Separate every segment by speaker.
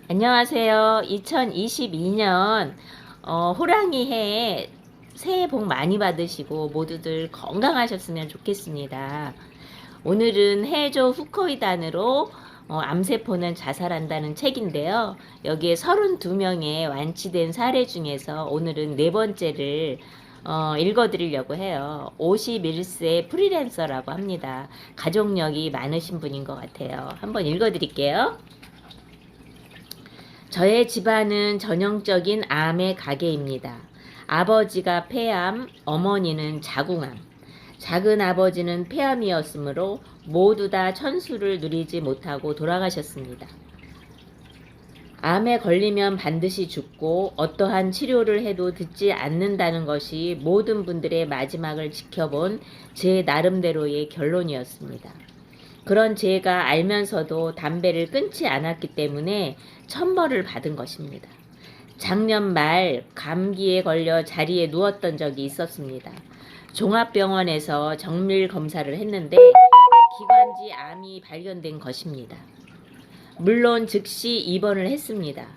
Speaker 1: 안녕하세요. 2022년 호랑이 해에 새해 복 많이 받으시고 모두들 건강하셨으면 좋겠습니다. 오늘은 해조 후코이단으로 암세포는 자살한다는 책인데요. 여기에 32명의 완치된 사례 중에서 오늘은 네 번째를 읽어드리려고 해요. 51세 프리랜서라고 합니다. 가족력이 많으신 분인 것 같아요. 한번 읽어드릴게요. 저의 집안은 전형적인 암의 가게입니다. 아버지가 폐암, 어머니는 자궁암. 작은 아버지는 폐암이었으므로 모두 다 천수를 누리지 못하고 돌아가셨습니다. 암에 걸리면 반드시 죽고 어떠한 치료를 해도 듣지 않는다는 것이 모든 분들의 마지막을 지켜본 제 나름대로의 결론이었습니다. 그런 제가 알면서도 담배를 끊지 않았기 때문에 천벌을 받은 것입니다. 작년 말 감기에 걸려 자리에 누웠던 적이 있었습니다. 종합병원에서 정밀 검사를 했는데 기관지 암이 발견된 것입니다. 물론 즉시 입원을 했습니다.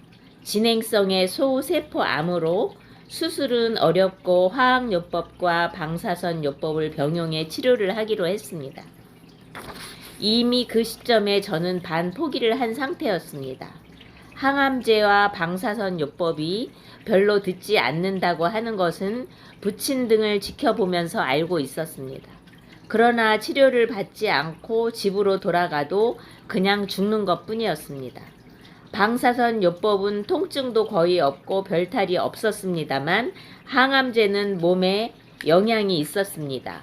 Speaker 1: 진행성의 소세포암으로 수술은 어렵고 화학요법과 방사선요법을 병용해 치료를 하기로 했습니다. 이미 그 시점에 저는 반포기를 한 상태였습니다. 항암제와 방사선요법이 별로 듣지 않는다고 하는 것은 부친 등을 지켜보면서 알고 있었습니다. 그러나 치료를 받지 않고 집으로 돌아가도 그냥 죽는 것뿐이었습니다. 방사선요법은 통증도 거의 없고 별탈이 없었습니다만 항암제는 몸에 영향이 있었습니다.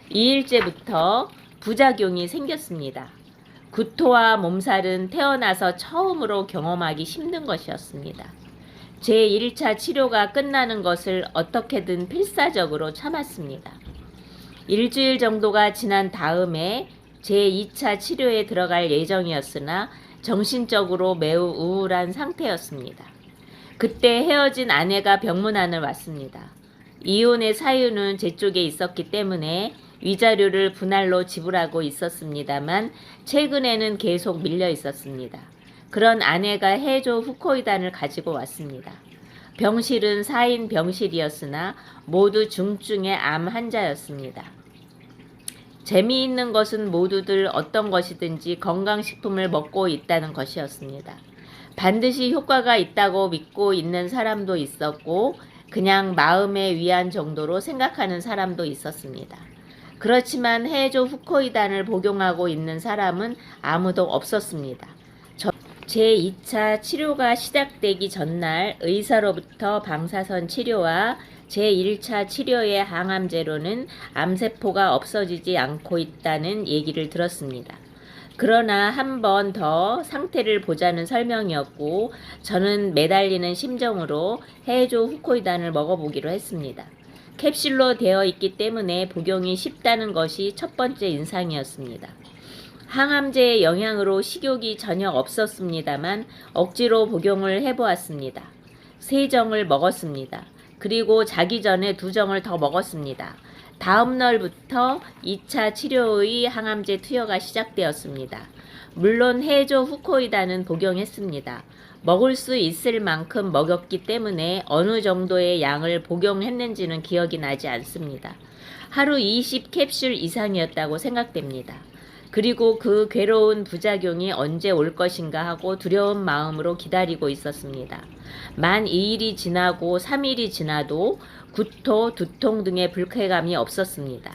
Speaker 1: 2일째부터 부작용이 생겼습니다. 구토와 몸살은 태어나서 처음으로 경험하기 힘든 것이었습니다. 제 1차 치료가 끝나는 것을 어떻게든 필사적으로 참았습니다. 일주일 정도가 지난 다음에 제 2차 치료에 들어갈 예정이었으나 정신적으로 매우 우울한 상태였습니다. 그때 헤어진 아내가 병문안을 왔습니다. 이혼의 사유는 제 쪽에 있었기 때문에 위자료를 분할로 지불하고 있었습니다만 최근에는 계속 밀려 있었습니다. 그런 아내가 해조 후코이단을 가지고 왔습니다. 병실은 4인 병실이었으나 모두 중증의 암 환자였습니다. 재미있는 것은 모두들 어떤 것이든지 건강식품을 먹고 있다는 것이었습니다. 반드시 효과가 있다고 믿고 있는 사람도 있었고 그냥 마음의 위안 정도로 생각하는 사람도 있었습니다. 그렇지만 해조 후코이단을 복용하고 있는 사람은 아무도 없었습니다. 제 2차 치료가 시작되기 전날 의사로부터 방사선 치료와 제 1차 치료의 항암제로는 암세포가 없어지지 않고 있다는 얘기를 들었습니다. 그러나 한 번 더 상태를 보자는 설명이었고 저는 매달리는 심정으로 해조 후코이단을 먹어보기로 했습니다. 캡슐로 되어 있기 때문에 복용이 쉽다는 것이 첫 번째 인상이었습니다. 항암제의 영향으로 식욕이 전혀 없었습니다만 억지로 복용을 해보았습니다. 3정을 먹었습니다. 그리고 자기 전에 2정을 더 먹었습니다. 다음 날부터 2차 치료의 항암제 투여가 시작되었습니다. 물론 해조 후코이단은 복용했습니다. 먹을 수 있을 만큼 먹였기 때문에 어느 정도의 양을 복용했는지는 기억이 나지 않습니다. 하루 20캡슐 이상이었다고 생각됩니다. 그리고 그 괴로운 부작용이 언제 올 것인가 하고 두려운 마음으로 기다리고 있었습니다. 만 2일이 지나고 3일이 지나도 구토, 두통 등의 불쾌감이 없었습니다.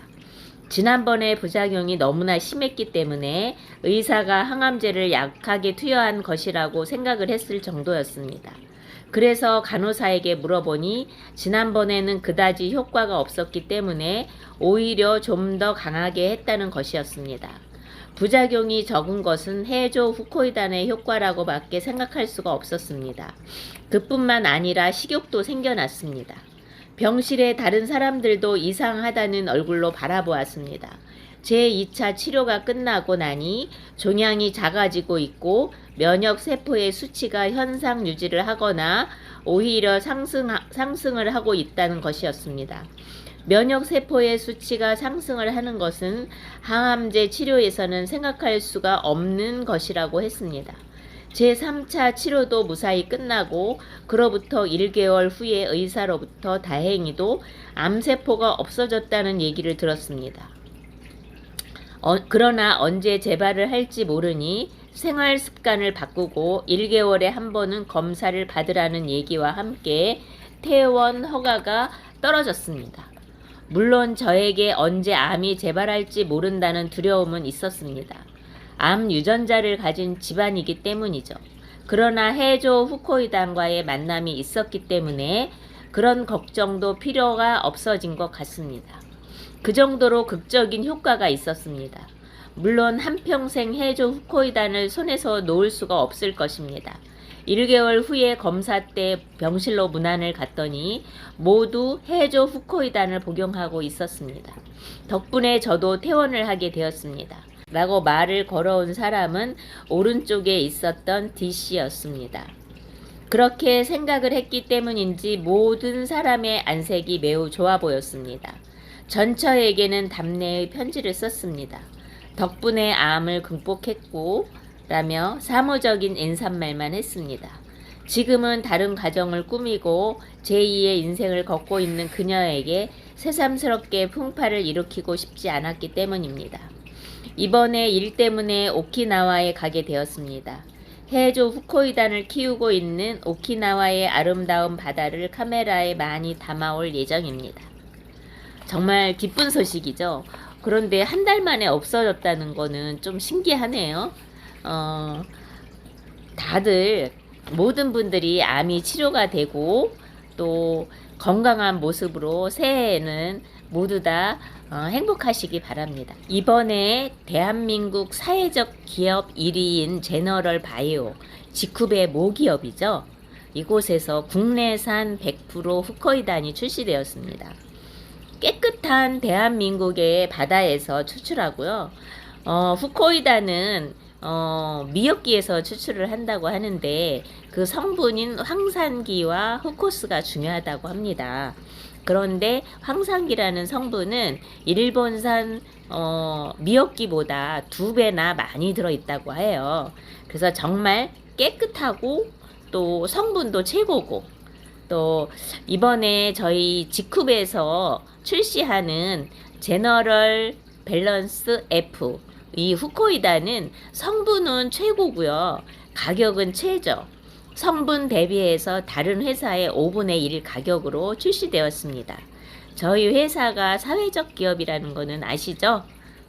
Speaker 1: 지난번에 부작용이 너무나 심했기 때문에 의사가 항암제를 약하게 투여한 것이라고 생각을 했을 정도였습니다. 그래서 간호사에게 물어보니 지난번에는 그다지 효과가 없었기 때문에 오히려 좀 더 강하게 했다는 것이었습니다. 부작용이 적은 것은 해조 후코이단의 효과라고 밖에 생각할 수가 없었습니다. 그뿐만 아니라 식욕도 생겨났습니다. 병실의 다른 사람들도 이상하다는 얼굴로 바라보았습니다. 제 2차 치료가 끝나고 나니 종양이 작아지고 있고 면역 세포의 수치가 현상 유지를 하거나 오히려 상승을 하고 있다는 것이었습니다. 면역 세포의 수치가 상승을 하는 것은 항암제 치료에서는 생각할 수가 없는 것이라고 했습니다. 제3차 치료도 무사히 끝나고 그로부터 1개월 후에 의사로부터 다행히도 암세포가 없어졌다는 얘기를 들었습니다. 그러나 언제 재발을 할지 모르니 생활 습관을 바꾸고 1개월에 한 번은 검사를 받으라는 얘기와 함께 퇴원 허가가 떨어졌습니다. 물론 저에게 언제 암이 재발할지 모른다는 두려움은 있었습니다. 암 유전자를 가진 집안이기 때문이죠. 그러나 해조 후코이단과의 만남이 있었기 때문에 그런 걱정도 필요가 없어진 것 같습니다. 그 정도로 극적인 효과가 있었습니다. 물론 한평생 해조 후코이단을 손에서 놓을 수가 없을 것입니다. 1개월 후에 검사 때 병실로 문안을 갔더니 모두 해조 후코이단을 복용하고 있었습니다. 덕분에 저도 퇴원을 하게 되었습니다. 라고 말을 걸어온 사람은 오른쪽에 있었던 D씨였습니다. 그렇게 생각을 했기 때문인지 모든 사람의 안색이 매우 좋아 보였습니다. 전처에게는 답례의 편지를 썼습니다. 덕분에 암을 극복했고 라며 사무적인 인사말만 했습니다. 지금은 다른 가정을 꾸미고 제2의 인생을 걷고 있는 그녀에게 새삼스럽게 풍파를 일으키고 싶지 않았기 때문입니다. 이번에 일 때문에 오키나와에 가게 되었습니다. 해조 후코이단을 키우고 있는 오키나와의 아름다운 바다를 카메라에 많이 담아올 예정입니다. 정말 기쁜 소식이죠. 그런데 한 달 만에 없어졌다는 거는 좀 신기하네요. 다들 모든 분들이 암이 치료가 되고 또 건강한 모습으로 새해에는 모두 다 행복하시기 바랍니다. 이번에 대한민국 사회적 기업 1위인 제너럴 바이오, 지쿠베 모기업이죠. 이곳에서 국내산 100% 후코이단이 출시되었습니다. 깨끗한 대한민국의 바다에서 추출하고요. 후코이단은 미역기에서 추출을 한다고 하는데 그 성분인 황산기와 후코스가 중요하다고 합니다. 그런데 황산기라는 성분은 일본산 미역기보다 2배나 많이 들어있다고 해요. 그래서 정말 깨끗하고 또 성분도 최고고 또 이번에 저희 지쿱에서 출시하는 제너럴 밸런스 F 이 후코이단은 성분은 최고고요. 가격은 최저. 성분 대비해서 다른 회사의 5분의 1 가격으로 출시되었습니다. 저희 회사가 사회적 기업이라는 거는 아시죠?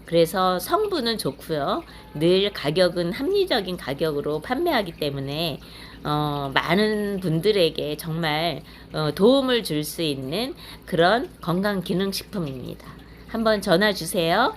Speaker 1: 그래서 성분은 좋고요. 늘 가격은 합리적인 가격으로 판매하기 때문에 많은 분들에게 정말 도움을 줄 수 있는 그런 건강기능식품입니다. 한번 전화 주세요.